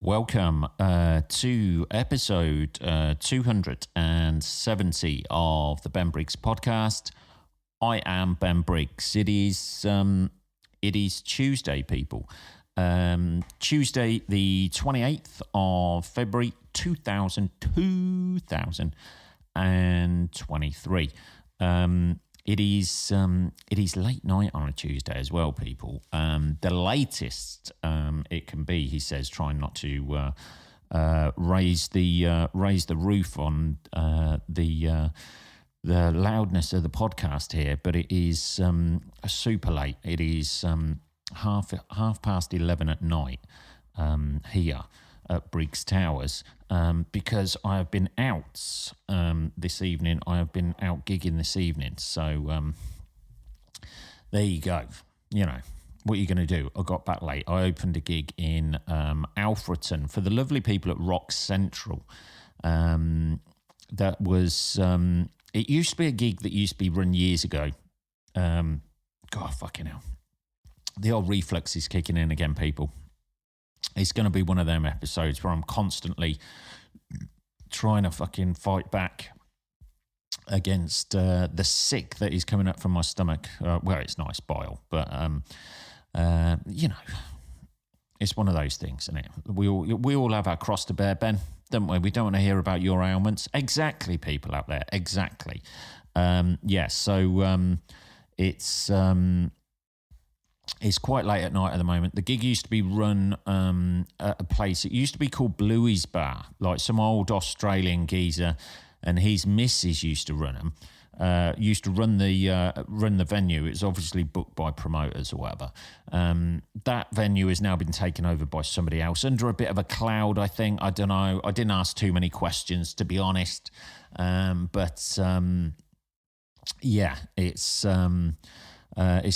Welcome to episode 270 of the Ben Briggs podcast. I am Ben Briggs. It is Tuesday, people. Tuesday, the 28th of February, 2023. It is late night on a Tuesday as well, people. The latest it can be, he says, trying not to raise the roof on the loudness of the podcast here, but it is super late. It is half past 11 at night here at Briggs Towers, because I have been out this evening. I have been out gigging this evening. So there you go. You know, what are you going to do? I got back late. I opened a gig in Alfreton for the lovely people at Rock Central. That was, it used to be a gig that used to be run years ago. God, fucking hell. The old reflux is kicking in again, people. It's going to be one of them episodes where I'm constantly trying to fucking fight back against the sick that is coming up from my stomach. Well, it's nice bile, but you know, it's one of those things, isn't it? We all have our cross to bear, Ben, don't we? We don't want to hear about your ailments. Exactly, people out there. Exactly. So it's quite late at night at the moment. The gig used to be run at a place. It used to be called Bluey's Bar, like some old Australian geezer, and his missus used to run them. Used to run the venue. It's obviously booked by promoters or whatever. That venue has now been taken over by somebody else under a bit of a cloud, I think. I don't know. I didn't ask too many questions, to be honest. It's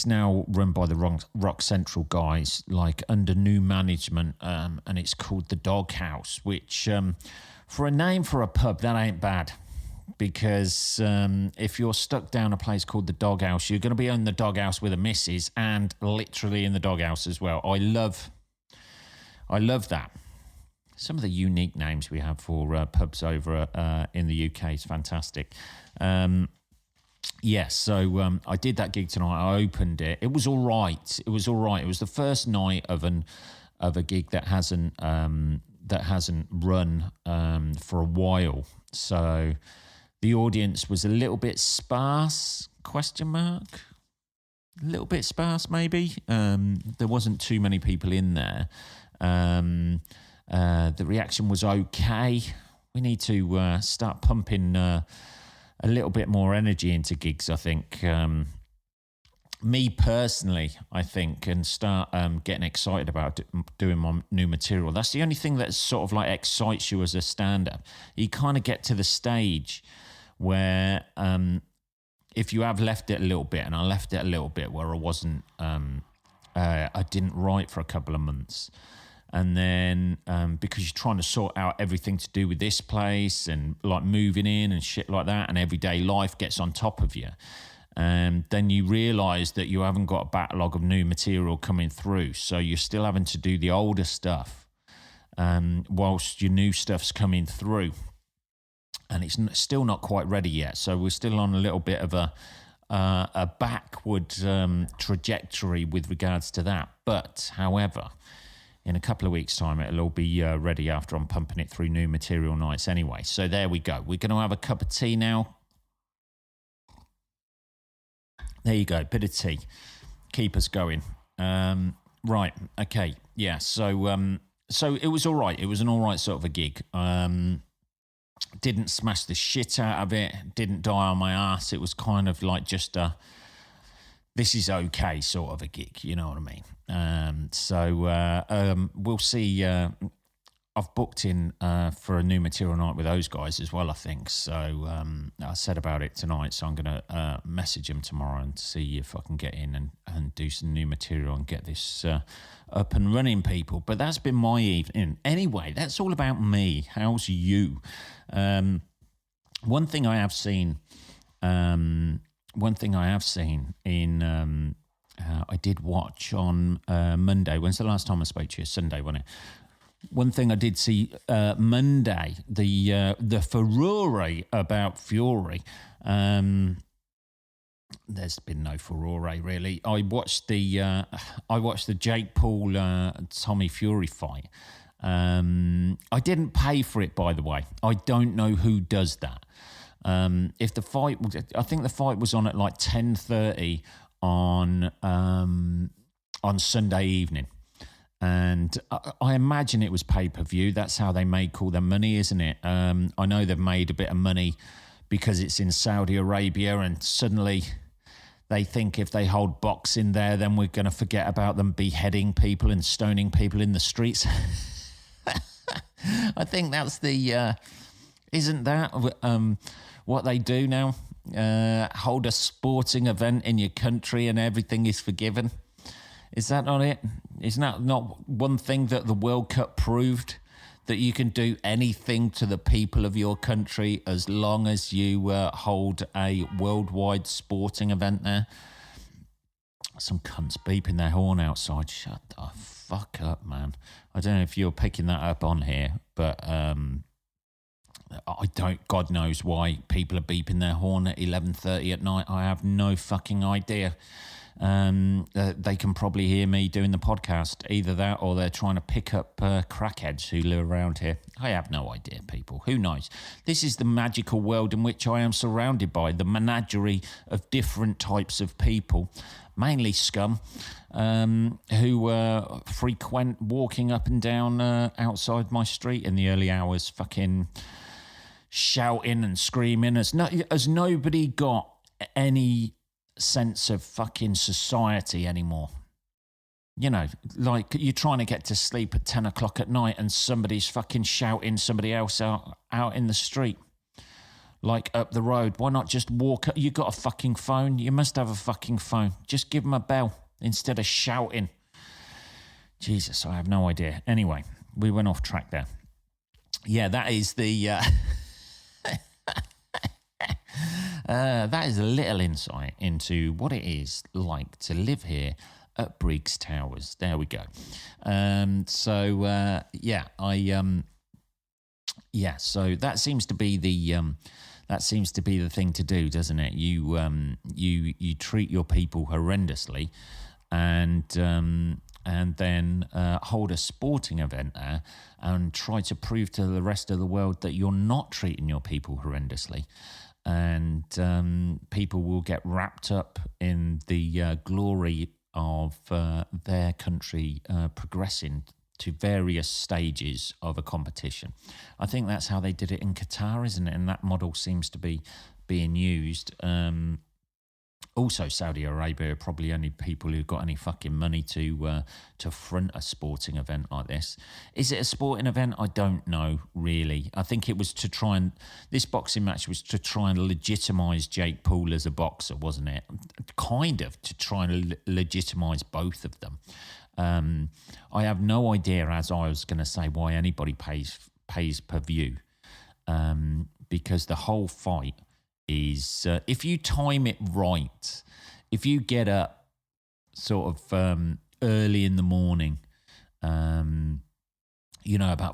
now run by the Rock Central guys, like under new management, and it's called the Doghouse, which for a name for a pub, that ain't bad. Because if you're stuck down a place called the Doghouse, you're going to be in the doghouse with a missus and literally in the doghouse as well. I love that. Some of the unique names we have for pubs over in the UK is fantastic. Yes, so I did that gig tonight. I opened it. It was all right. It was the first night of a gig that hasn't run for a while. So the audience was a little bit sparse? A little bit sparse, maybe. There wasn't too many people in there. The reaction was okay. We need to start pumping a little bit more energy into gigs, I think. Me personally, I think, and start getting excited about doing my new material. That's the only thing that sort of like excites you as a stand-up. You kind of get to the stage where if you have left it a little bit, and I left it a little bit where I wasn't, I didn't write for a couple of months. And then because you're trying to sort out everything to do with this place and like moving in and shit like that, and everyday life gets on top of you. And then you realise that you haven't got a backlog of new material coming through. So you're still having to do the older stuff whilst your new stuff's coming through. And it's still not quite ready yet. So we're still on a little bit of a backward trajectory with regards to that. But, however, in a couple of weeks' time, it'll all be ready after I'm pumping it through new material nights anyway. So there we go. We're going to have a cup of tea now. There you go, bit of tea. Keep us going. Right, okay, yeah. So it was all right. It was an all right sort of a gig. Didn't smash the shit out of it. Didn't die on my ass. It was kind of like just a this is okay sort of a gig, you know what I mean? We'll see. I've booked in for a new material night with those guys as well, I think. So I said about it tonight, so I'm going to message them tomorrow and see if I can get in and do some new material and get this up and running, people. But that's been my evening. Anyway, that's all about me. How's you? One thing I have seen in I did watch on Monday. When's the last time I spoke to you? Sunday, wasn't it? One thing I did see Monday, the furore about Fury. There's been no furore really. I watched the Jake Paul Tommy Fury fight. I didn't pay for it, by the way. I don't know who does that. If the fight, I think the fight was on at like 10:30 on Sunday evening. And I imagine it was pay-per-view. That's how they make all their money, isn't it? I know they've made a bit of money because it's in Saudi Arabia, and suddenly they think if they hold boxing there, then we're going to forget about them beheading people and stoning people in the streets. I think that's isn't that what they do now? Hold a sporting event in your country and everything is forgiven. Is that not it? Isn't that not one thing that the World Cup proved? That you can do anything to the people of your country as long as you hold a worldwide sporting event there? Some cunts beeping their horn outside. Shut the fuck up, man. I don't know if you're picking that up on here, but I don't, God knows why people are beeping their horn at 11:30 at night. I have no fucking idea. They can probably hear me doing the podcast. Either that or they're trying to pick up crackheads who live around here. I have no idea, people. Who knows? This is the magical world in which I am surrounded by, the menagerie of different types of people, mainly scum, who frequent walking up and down outside my street in the early hours, fucking shouting and screaming. Has nobody got any sense of fucking society anymore? You know, like you're trying to get to sleep at 10 o'clock at night and somebody's fucking shouting somebody else out in the street, like up the road. Why not just walk up? You got a fucking phone? You must have a fucking phone. Just give them a bell instead of shouting. Jesus, I have no idea. Anyway, we went off track there. Yeah, that is the... that is a little insight into what it is like to live here at Briggs Towers. There we go. So that seems to be the thing to do, doesn't it? You treat your people horrendously, and then hold a sporting event there and try to prove to the rest of the world that you're not treating your people horrendously. And people will get wrapped up in the glory of their country progressing to various stages of a competition. I think that's how they did it in Qatar, isn't it? And that model seems to be being used. Also, Saudi Arabia are probably only people who've got any fucking money to front a sporting event like this. Is it a sporting event? I don't know, really. I think it was to try and... This boxing match was to try and legitimise Jake Paul as a boxer, wasn't it? Kind of, to try and legitimise both of them. I have no idea, as I was going to say, why anybody pays per view. Because the whole fight is, if you time it right, if you get up sort of early in the morning, about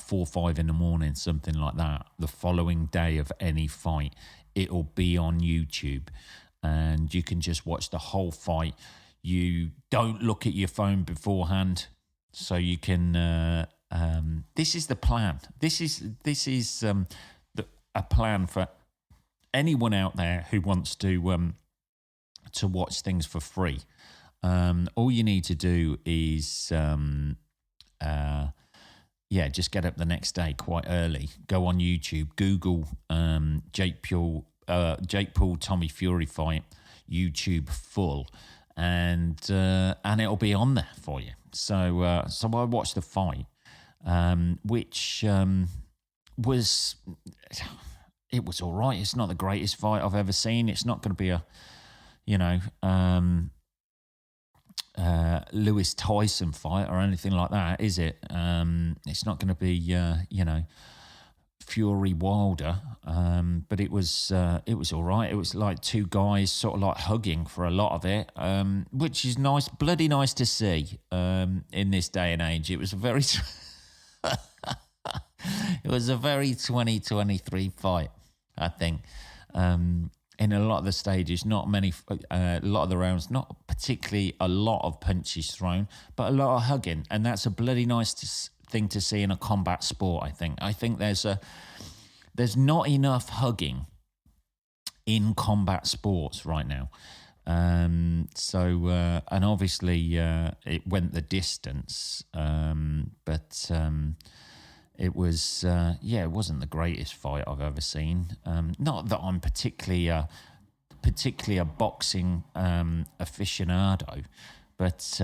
4 or 5 in the morning, something like that, the following day of any fight, it'll be on YouTube and you can just watch the whole fight. You don't look at your phone beforehand, so you can this is the plan. This is a plan for anyone out there who wants to watch things for free. All you need to do is just get up the next day quite early, go on YouTube, Google Jake Paul Tommy Fury fight YouTube full, and it'll be on there for you. So I watched the fight, which was... It was all right. It's not the greatest fight I've ever seen. It's not going to be a, Lewis Tyson fight or anything like that, is it? It's not going to be, Fury Wilder. But it was all right. It was like two guys sort of like hugging for a lot of it, which is nice, bloody nice to see in this day and age. It was a very... was a very 2023 fight, I think. In a lot of the stages, not many, a lot of the rounds, not particularly a lot of punches thrown, but a lot of hugging. And that's a bloody nice thing to see in a combat sport, I think. I think there's not enough hugging in combat sports right now. And obviously it went the distance, but it was, it wasn't the greatest fight I've ever seen. Not that I'm particularly a boxing aficionado, but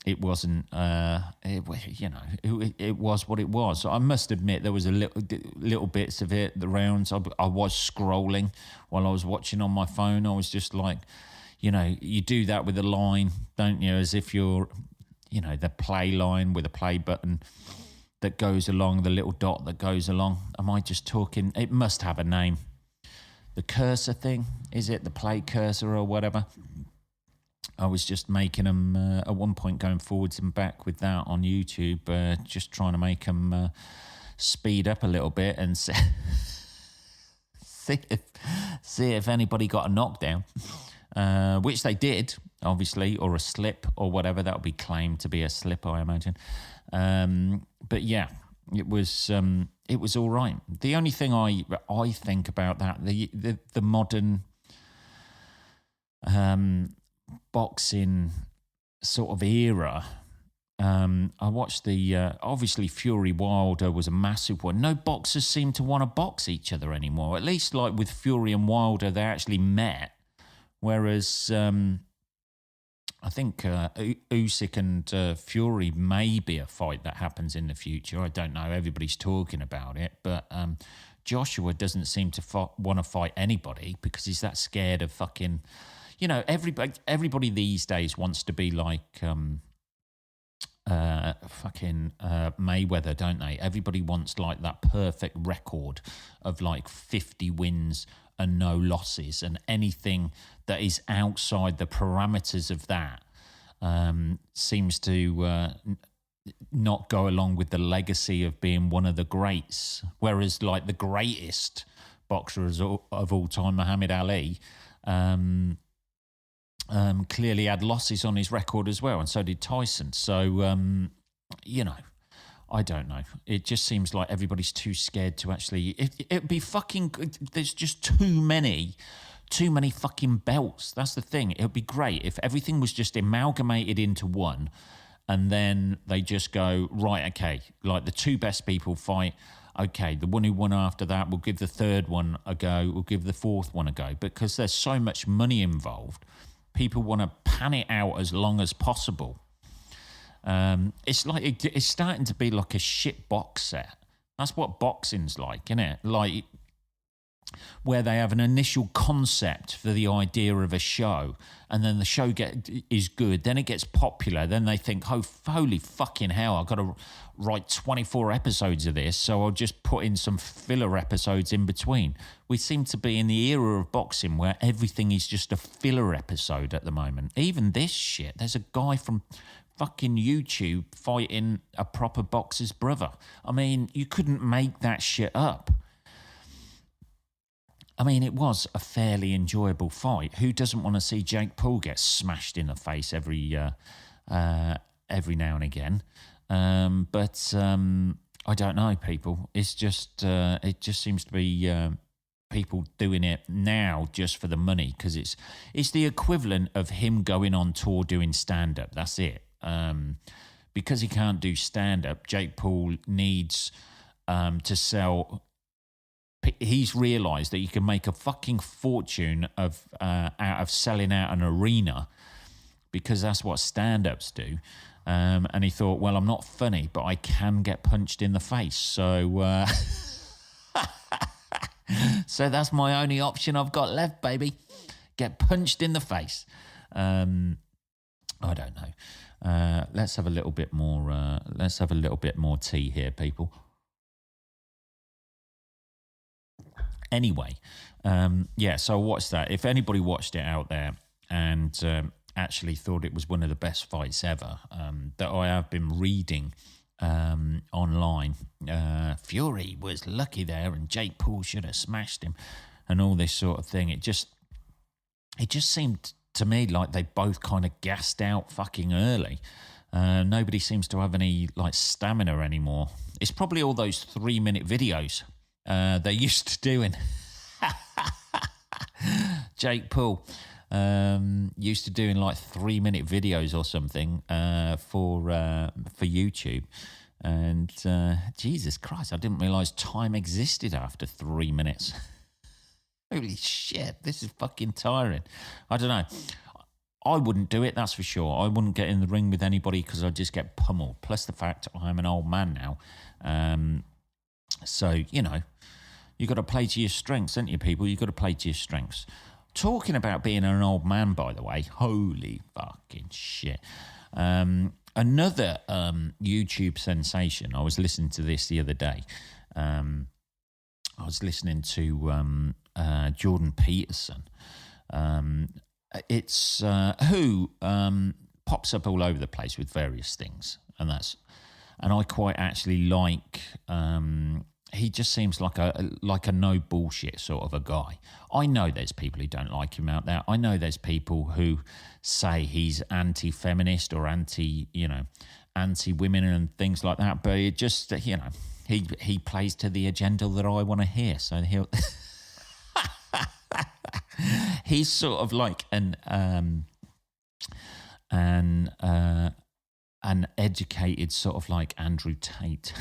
it wasn't. It was what it was. So I must admit there was a little bits of it. The rounds I was scrolling while I was watching on my phone. I was just like, you do that with a line, don't you? As if you're, the play line with a play button that goes along, the little dot that goes along. Am I just talking? It must have a name. The cursor thing, is it? The play cursor or whatever? I was just making them at one point going forwards and back with that on YouTube, just trying to make them speed up a little bit and see if anybody got a knockdown, which they did, obviously, or a slip or whatever. That would be claimed to be a slip, I imagine. But yeah, it was all right. The only thing I think about that, the modern boxing sort of era. I watched obviously Fury Wilder was a massive one. No boxers seem to want to box each other anymore. At least like with Fury and Wilder, they actually met. Whereas I think Usyk and Fury may be a fight that happens in the future. I don't know. Everybody's talking about it. But Joshua doesn't seem to want to fight anybody because he's that scared of fucking... everybody these days wants to be like Mayweather, don't they? Everybody wants like that perfect record of like 50 wins and no losses, and anything that is outside the parameters of that seems to not go along with the legacy of being one of the greats. Whereas like the greatest boxer of all time, Muhammad Ali, clearly had losses on his record as well, and so did Tyson. So, I don't know. It just seems like everybody's too scared to actually... It'd be fucking... There's just too many fucking belts. That's the thing. It would be great if everything was just amalgamated into one, and then they just go, right, okay, like the two best people fight. Okay, the one who won after that, we'll give the third one a go. We'll give the fourth one a go. Because there's so much money involved, people want to pan it out as long as possible. It's like it's starting to be like a shit box set. That's what boxing's like, isn't it? Like where they have an initial concept for the idea of a show, and then the show is good, then it gets popular, then they think, oh, holy fucking hell, I've got to write 24 episodes of this, so I'll just put in some filler episodes in between. We seem to be in the era of boxing where everything is just a filler episode at the moment. Even this shit, there's a guy from fucking YouTube fighting a proper boxer's brother. I mean, you couldn't make that shit up. I mean, it was a fairly enjoyable fight. Who doesn't want to see Jake Paul get smashed in the face every now and again? But I don't know, people. It's just it just seems to be people doing it now just for the money, because it's the equivalent of him going on tour doing stand-up. That's it. Because he can't do stand-up, Jake Paul needs to sell... He's realised that you can make a fucking fortune out of selling out an arena, because that's what stand-ups do. And he thought, well, I'm not funny, but I can get punched in the face. So so that's my only option I've got left, baby. Get punched in the face. I don't know. Let's have a little bit more. Let's have a little bit more tea here, people. Anyway, so I watched that. If anybody watched it out there and actually thought it was one of the best fights ever, that I have been reading online. Fury was lucky there, and Jake Paul should have smashed him, and all this sort of thing. It just seemed to me like they both kind of gassed out fucking early. Nobody seems to have any like stamina anymore. It's probably all those 3-minute videos they used to doing. Jake Paul used to doing like 3-minute videos or something for YouTube. And Jesus Christ, I didn't realise time existed after 3 minutes. Holy shit, this is fucking tiring. I don't know. I wouldn't do it, that's for sure. I wouldn't get in the ring with anybody because I'd just get pummeled. Plus the fact I'm an old man now. So, you know, you got to play to your strengths, haven't you, people? You got to play to your strengths. Talking about being an old man, by the way, holy fucking shit. Another YouTube sensation, I was listening to this the other day. I was listening to Jordan Peterson. It's who pops up all over the place with various things, and I quite actually like. He just seems like a no bullshit sort of a guy. I know there's people who don't like him out there. I know there's people who say he's anti-feminist or anti-women and things like that. But it just, he plays to the agenda that I want to hear. So he's sort of like an educated sort of like Andrew Tate.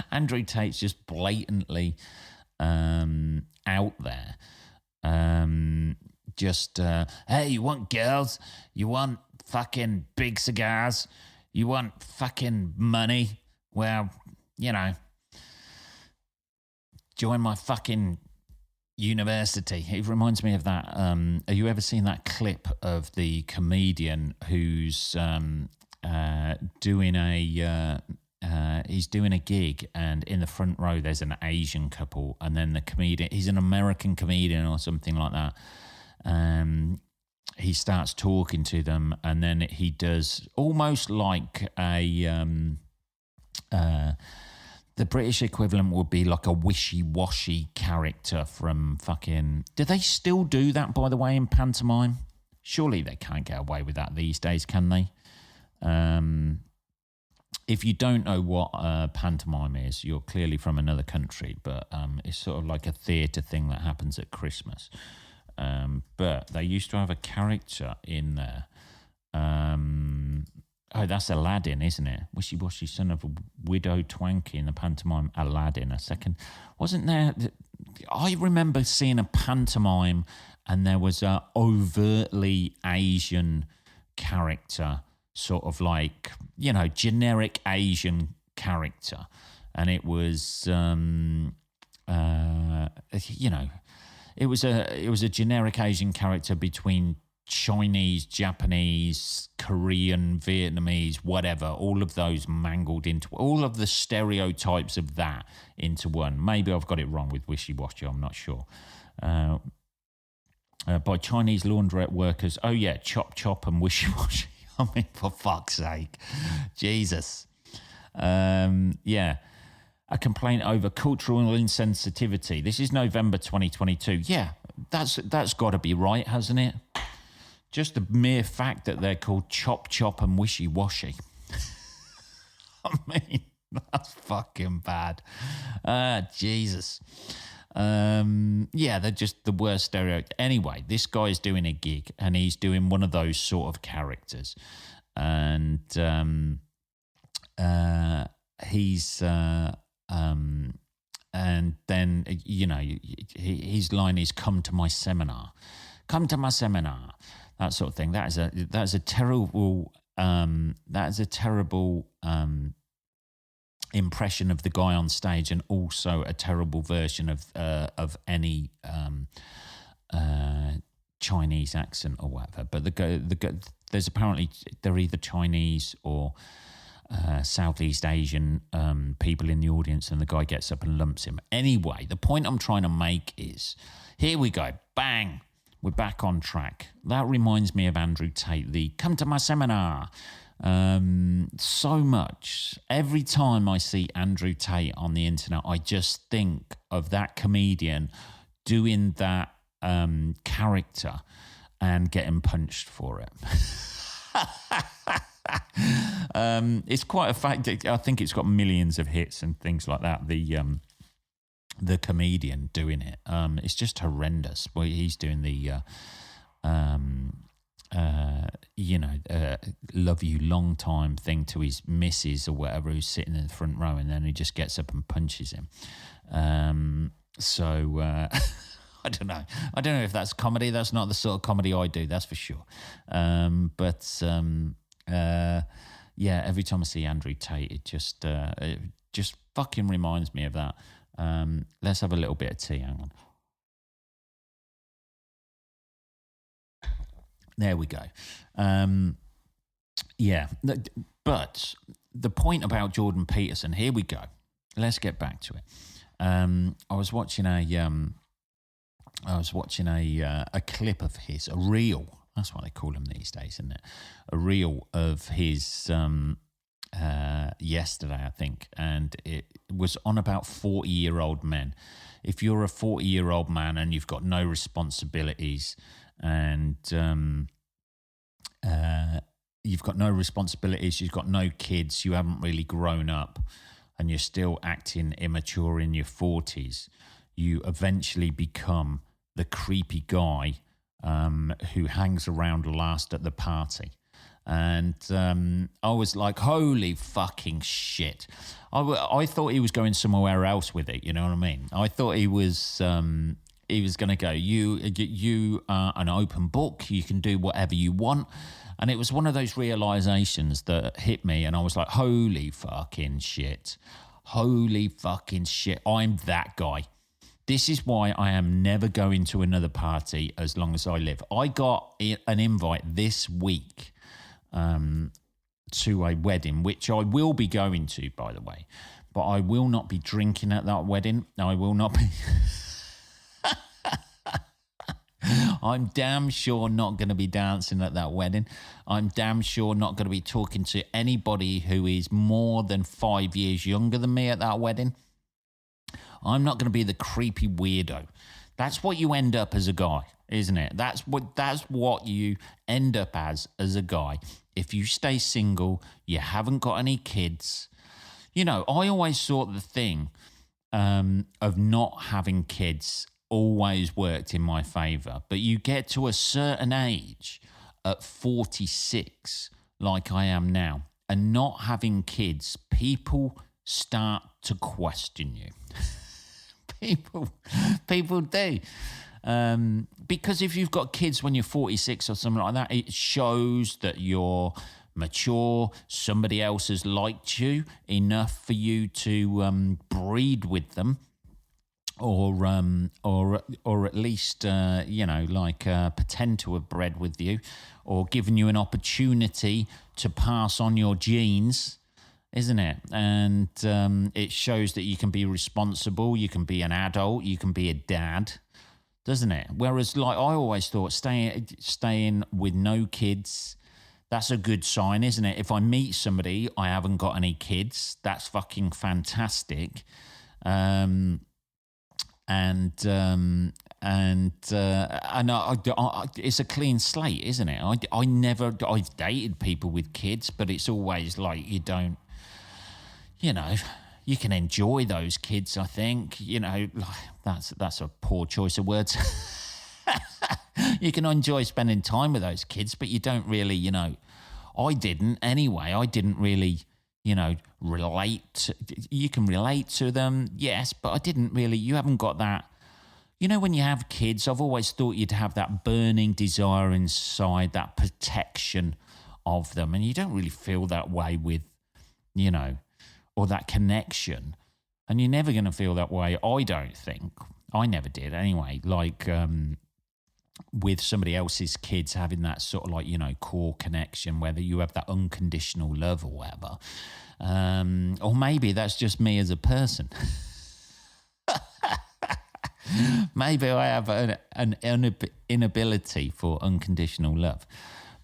Andrew Tate's just blatantly out there. Hey, you want girls? You want fucking big cigars? You want fucking money? Well, join my fucking university. It reminds me of that. Have you ever seen that clip of the comedian who's doing a... he's doing a gig, and in the front row there's an Asian couple, and then the comedian, he's an American comedian or something like that. He starts talking to them, and then he does almost like the British equivalent would be like a wishy-washy character from fucking... Do they still do that, by the way, in pantomime? Surely they can't get away with that these days, can they? If you don't know what pantomime is, you're clearly from another country, but it's sort of like a theatre thing that happens at Christmas. But they used to have a character in there. That's Aladdin, isn't it? Wishy-washy son of a widow twanky in the pantomime Aladdin. Wasn't there... I remember seeing a pantomime and there was a overtly Asian character, sort of like, generic Asian character. And it was, it was a generic Asian character between Chinese, Japanese, Korean, Vietnamese, whatever, all of those mangled into, all of the stereotypes of that into one. Maybe I've got it wrong with wishy-washy, I'm not sure. By Chinese laundrette workers, oh yeah, chop chop and wishy-washy. I mean, for fuck's sake. Jesus. Yeah. A complaint over cultural insensitivity. This is November 2022. Yeah, that's got to be right, hasn't it? Just the mere fact that they're called chop chop and wishy-washy. I mean, that's fucking bad. Jesus. Yeah, they're just the worst stereotype. Anyway, this guy's doing a gig and he's doing one of those sort of characters. And he's... and then, his line is, come to my seminar. Come to my seminar. That sort of thing. That is a terrible impression of the guy on stage, and also a terrible version of any Chinese accent or whatever. But there's apparently, they're either Chinese or Southeast Asian people in the audience, and the guy gets up and lumps him. Anyway, the point I'm trying to make is, here we go, bang, we're back on track. That reminds me of Andrew Tate, the come to my seminar. So much. Every time I see Andrew Tate on the internet, I just think of that comedian doing that character and getting punched for it. It's quite a fact. I think it's got millions of hits and things like that. The comedian doing it, it's just horrendous. Well, he's doing the love you long time thing to his missus or whatever, who's sitting in the front row, and then he just gets up and punches him. I don't know. I don't know if that's comedy. That's not the sort of comedy I do, that's for sure. Every time I see Andrew Tate, it just fucking reminds me of that. Let's have a little bit of tea. Hang on. There we go. But the point about Jordan Peterson, here we go. Let's get back to it. I was watching a clip of his, a reel. That's what they call them these days, isn't it? A reel of his yesterday, I think, and it was on about 40-year-old men. If you're a 40-year-old man and you've got no responsibilities, and you've got no kids, you haven't really grown up, and you're still acting immature in your 40s, you eventually become the creepy guy who hangs around last at the party. And I was like, holy fucking shit. I thought he was going somewhere else with it, you know what I mean? I thought he was going to go, you are an open book, you can do whatever you want. And it was one of those realizations that hit me, and I was like, holy fucking shit. Holy fucking shit. I'm that guy. This is why I am never going to another party as long as I live. I got an invite this week to a wedding, which I will be going to, by the way. But I will not be drinking at that wedding. I will not be... I'm damn sure not going to be dancing at that wedding. I'm damn sure not going to be talking to anybody who is more than 5 years younger than me at that wedding. I'm not going to be the creepy weirdo. That's what you end up as a guy, isn't it? That's what you end up as a guy. If you stay single, you haven't got any kids. You know, I always thought the thing of not having kids always worked in my favour. But you get to a certain age at 46, like I am now, and not having kids, people start to question you. People do. Because if you've got kids when you're 46 or something like that, it shows that you're mature, somebody else has liked you enough for you to breed with them, or at least pretend to have bred with you, or given you an opportunity to pass on your genes, isn't it? And it shows that you can be responsible, you can be an adult, you can be a dad, doesn't it? Whereas, like, I always thought staying with no kids, that's a good sign, isn't it? If I meet somebody, I haven't got any kids, that's fucking fantastic. It's a clean slate, isn't it? I've dated people with kids, but it's always like you don't, you know, you can enjoy those kids, I think. You know, that's a poor choice of words. You can enjoy spending time with those kids, but you don't really, you know, I didn't anyway. I didn't really, you know, relate. You can relate to them, yes, but I didn't really, you haven't got that. You know, when you have kids, I've always thought you'd have that burning desire inside, that protection of them. And you don't really feel that way with, you know, or that connection. And you're never going to feel that way, I don't think. I never did anyway. Like, with somebody else's kids, having that sort of like, you know, core connection, whether you have that unconditional love or whatever. Or maybe that's just me as a person. Maybe I have an inability for unconditional love.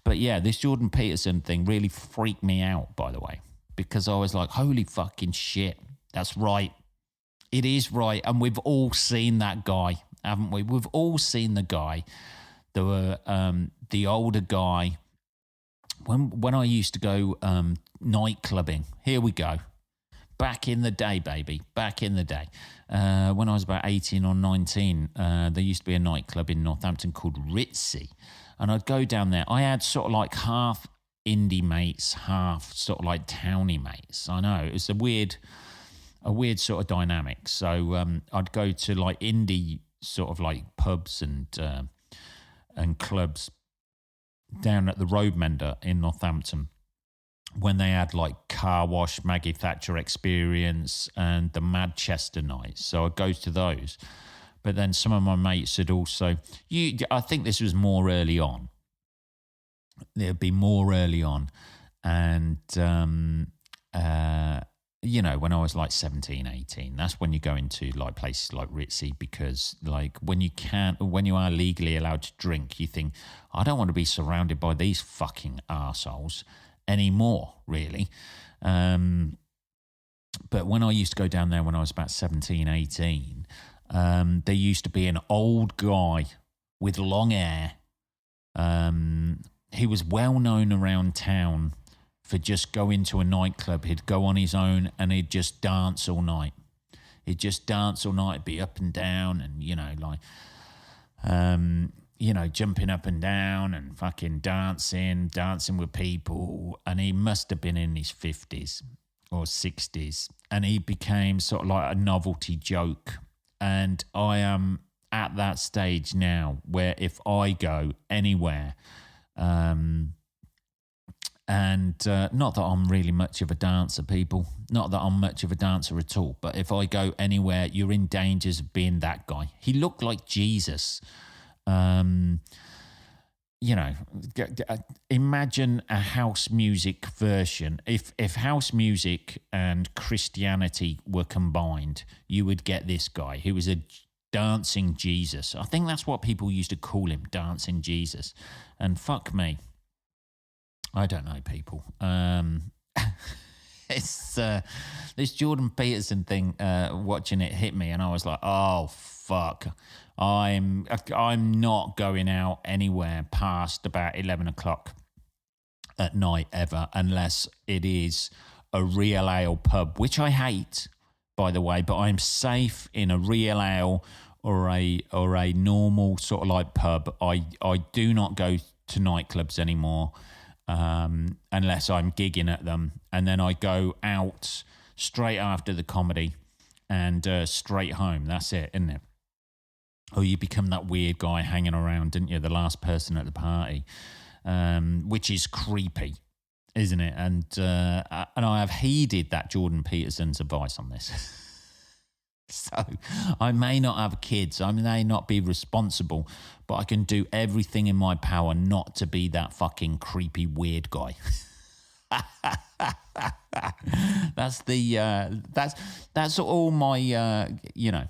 But yeah, this Jordan Peterson thing really freaked me out, by the way, because I was like, holy fucking shit, that's right. It is right. And we've all seen that guy, haven't we? We've all seen the guy, the older guy. When I used to go night clubbing, here we go. Back in the day, baby, back in the day. When I was about 18 or 19, there used to be a nightclub in Northampton called Ritzy. And I'd go down there. I had sort of like half indie mates, half sort of like towny mates. I know, it was a weird sort of dynamic. So I'd go to like indie sort of like pubs and clubs down at the Roadmender in Northampton when they had like Car Wash, Maggie Thatcher Experience and the Manchester nights. So I'd go to those. But then some of my mates had also, I think this was more early on. There'd be more early on. And, you know, when I was like 17, 18, that's when you go into like places like Ritzy, because like when you are legally allowed to drink, you think, I don't want to be surrounded by these fucking arseholes anymore, really. But when I used to go down there when I was about 17, 18, there used to be an old guy with long hair. He was well known around town for just going to a nightclub. He'd go on his own and he'd just dance all night. He'd just dance all night, be up and down and, you know, like, you know, jumping up and down and fucking dancing with people. And he must have been in his 50s or 60s. And he became sort of like a novelty joke. And I am at that stage now where if I go anywhere, not that I'm really much of a dancer, people. Not that I'm much of a dancer at all. But if I go anywhere, you're in danger of being that guy. He looked like Jesus. You know, imagine a house music version. If house music and Christianity were combined, you would get this guy who was a dancing Jesus. I think that's what people used to call him, dancing Jesus. And fuck me, I don't know, people. It's this Jordan Peterson thing. Watching it hit me, and I was like, "Oh fuck! I'm not going out anywhere past about 11 o'clock at night ever, unless it is a real ale pub, which I hate, by the way. But I'm safe in a real ale or a normal sort of like pub. I do not go to nightclubs anymore. Unless I'm gigging at them, and then I go out straight after the comedy and straight home. That's it, isn't it? Or you become that weird guy hanging around, didn't you? The last person at the party, which is creepy, isn't it? And I have heeded that Jordan Peterson's advice on this. So I may not have kids, I may not be responsible, but I can do everything in my power not to be that fucking creepy weird guy. That's all my you know,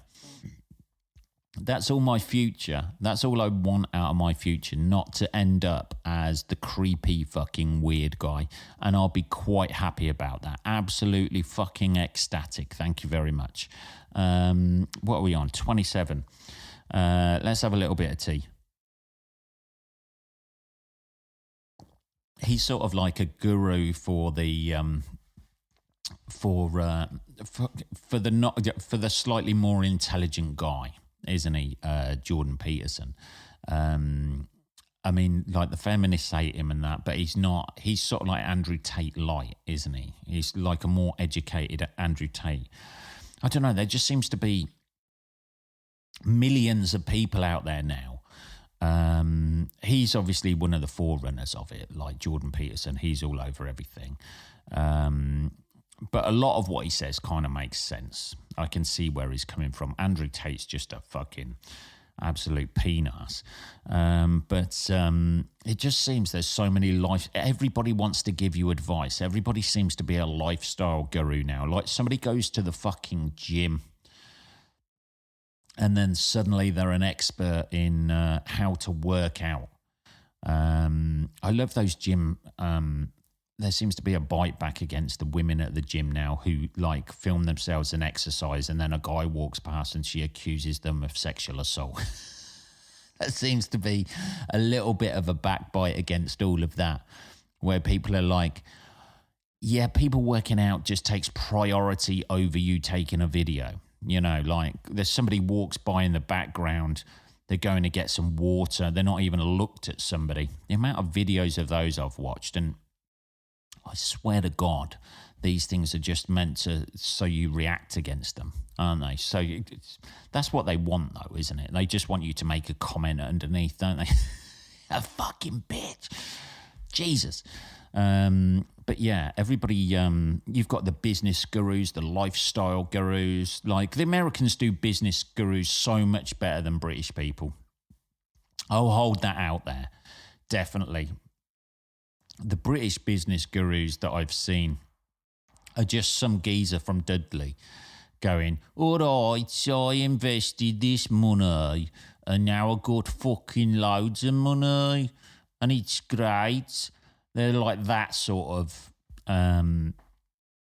that's all my future. That's all I want out of my future, not to end up as the creepy fucking weird guy. And I'll be quite happy about that. Absolutely fucking ecstatic. Thank you very much. What are we on? 27. Let's have a little bit of tea. He's sort of like a guru for the for the slightly more intelligent guy, isn't he? Jordan Peterson. I mean, like the feminists hate him and that, but he's not. He's sort of like Andrew Tate light, isn't he? He's like a more educated Andrew Tate. I don't know. There just seems to be millions of people out there now. He's obviously one of the forerunners of it, like Jordan Peterson. He's all over everything. But a lot of what he says kind of makes sense. I can see where he's coming from. Andrew Tate's just a fucking absolute penis. But it just seems there's so many life. Everybody wants to give you advice. Everybody seems to be a lifestyle guru now. Like somebody goes to the fucking gym and then suddenly they're an expert in how to work out. I love those gym. There seems to be a bite back against the women at the gym now who like film themselves in exercise, and then a guy walks past and she accuses them of sexual assault. That seems to be a little bit of a backbite against all of that, where people are like, yeah, people working out just takes priority over you taking a video. You know, like there's somebody walks by in the background, they're going to get some water, they're not even looked at somebody. The amount of videos of those I've watched, and I swear to God, these things are just meant to so you react against them, aren't they? So that's what they want, though, isn't it? They just want you to make a comment underneath, don't they? A fucking bitch. Jesus. But yeah, everybody, you've got the business gurus, the lifestyle gurus. Like the Americans do business gurus so much better than British people. I'll hold that out there. Definitely. The British business gurus that I've seen are just some geezer from Dudley going, all right, so I invested this money and now I got fucking loads of money and it's great. They're like that sort of,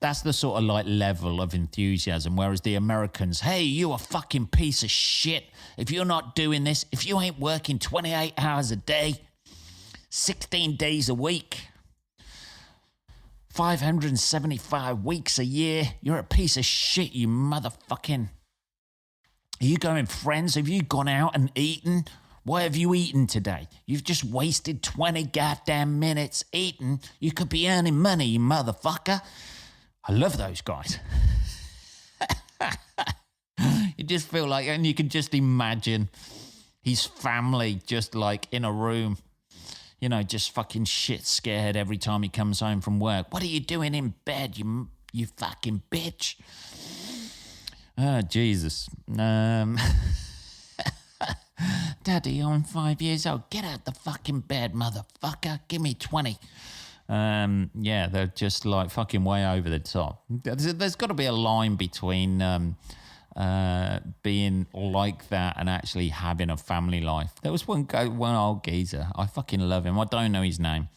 that's the sort of like level of enthusiasm. Whereas the Americans, hey, you a fucking piece of shit. If you're not doing this, if you ain't working 28 hours a day, 16 days a week, 575 weeks a year, you're a piece of shit, you motherfucking. Are you going, friends? Have you gone out and eaten? What have you eaten today? You've just wasted 20 goddamn minutes eating. You could be earning money, you motherfucker. I love those guys. You just feel like, and you can just imagine his family just like in a room, you know, just fucking shit scared every time he comes home from work. What are you doing in bed, you fucking bitch? Oh, Jesus. Daddy, I'm 5 years old. Get out the fucking bed, motherfucker. Give me 20. Yeah, they're just like fucking way over the top. There's got to be a line between being like that and actually having a family life. There was one old geezer. I fucking love him. I don't know his name,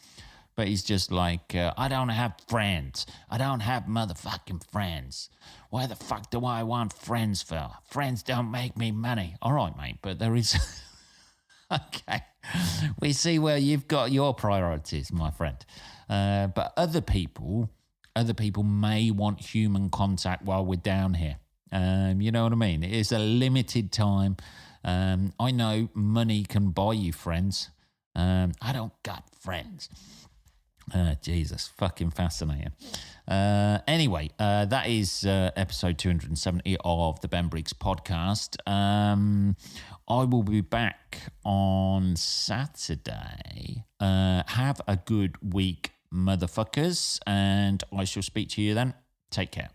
but he's just like, I don't have friends. I don't have motherfucking friends. Why the fuck do I want friends for? Friends don't make me money. All right, mate, but there is... Okay. We see where you've got your priorities, my friend. But other people may want human contact while we're down here. You know what I mean? It is a limited time. I know money can buy you friends. I don't got friends. Jesus, fucking fascinating. Anyway, that is episode 270 of the Ben Briggs podcast. I will be back on Saturday. Have a good week, motherfuckers, and I shall speak to you then. Take care.